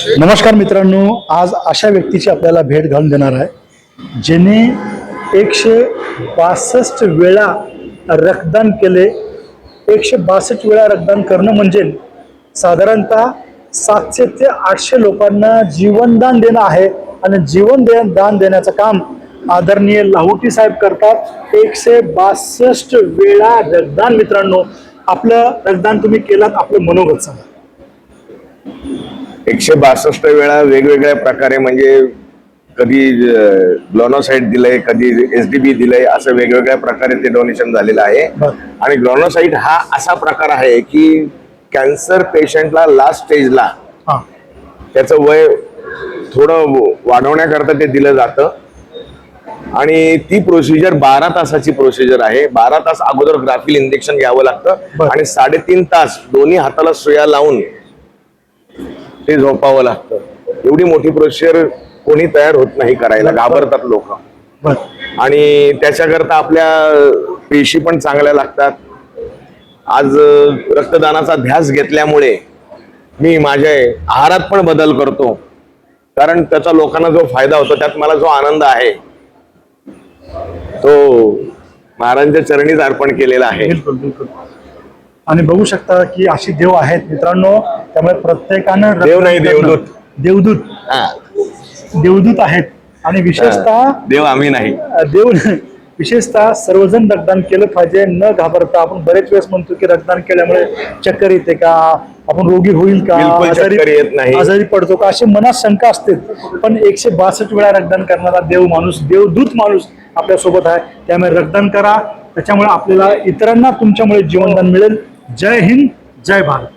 नमस्कार मित्रांनो, आज अशा व्यक्तीची आपल्याला भेट घालून देणार आहे ज्याने 162 वेळा रक्तदान केले। 162 वेळा रक्तदान करणं म्हणजे साधारणतः 700 ते 800 लोकांना जीवनदान देणं आहे आणि दान देण्याचं काम आदरणीय लाहोटी साहेब करतात। 162 वेळा रक्तदान। मित्रांनो, आपलं रक्तदान तुम्ही केलात, आपलं मनोगत सांगा। 162 वेळा वेगवेगळ्या प्रकारे, म्हणजे कधी ग्लोनोसाइट दिलंय, कधी एसडीबी दिलंय, असं वेगवेगळ्या प्रकारे ते डोनेशन झालेलं आहे। आणि ग्लोनोसाइट हा असा प्रकार आहे की कॅन्सर पेशंटला लास्ट स्टेजला त्याचं वय थोडं वाढवण्याकरता ते दिलं जातं आणि ती प्रोसिजर 12 तासाची प्रोसिजर आहे। 12 तास अगोदर ग्राफिल इंजेक्शन घ्यावं लागतं आणि 3.5 तास दोन्ही हाताला सुया लावून ते झोपावं लागतं। एवढी मोठी प्रोसिजर कोणी तयार होत नाही करायला, घाबरतात लोक। आणि त्याच्याकरता आपल्या पेशी पण चांगल्या लागतात। आज रक्तदानाचा ध्यास घेतल्यामुळे मी माझ्या आहारात पण बदल करतो, कारण त्याचा लोकांना जो फायदा होतो, त्यात मला जो आनंद आहे तो महाराजांच्या चरणीच अर्पण केलेला आहे। बिलकुल बिलकुल। आणि बघू शकता की अशी देव आहेत मित्रांनो, त्यामुळे प्रत्येकानं देव नाही, देवदूत। देवदूत देवदूत आहेत। आणि विशेषतः देव आम्ही नाही, विशेषतः सर्वजण रक्तदान केलं पाहिजे, न घाबरता। आपण बरेच वेळेस म्हणतो की रक्तदान केल्यामुळे चक्कर येते का, आपण रोगी होईल का, आजारी पडतो का, अशी मनात शंका असते। पण 162 वेळा रक्तदान करणारा देव माणूस, देवदूत माणूस आपल्या सोबत आहे। त्यामुळे रक्तदान करा, त्याच्यामुळे आपल्याला इतरांना तुमच्यामुळे जीवनदान मिळेल। जय हिंद, जय भारत।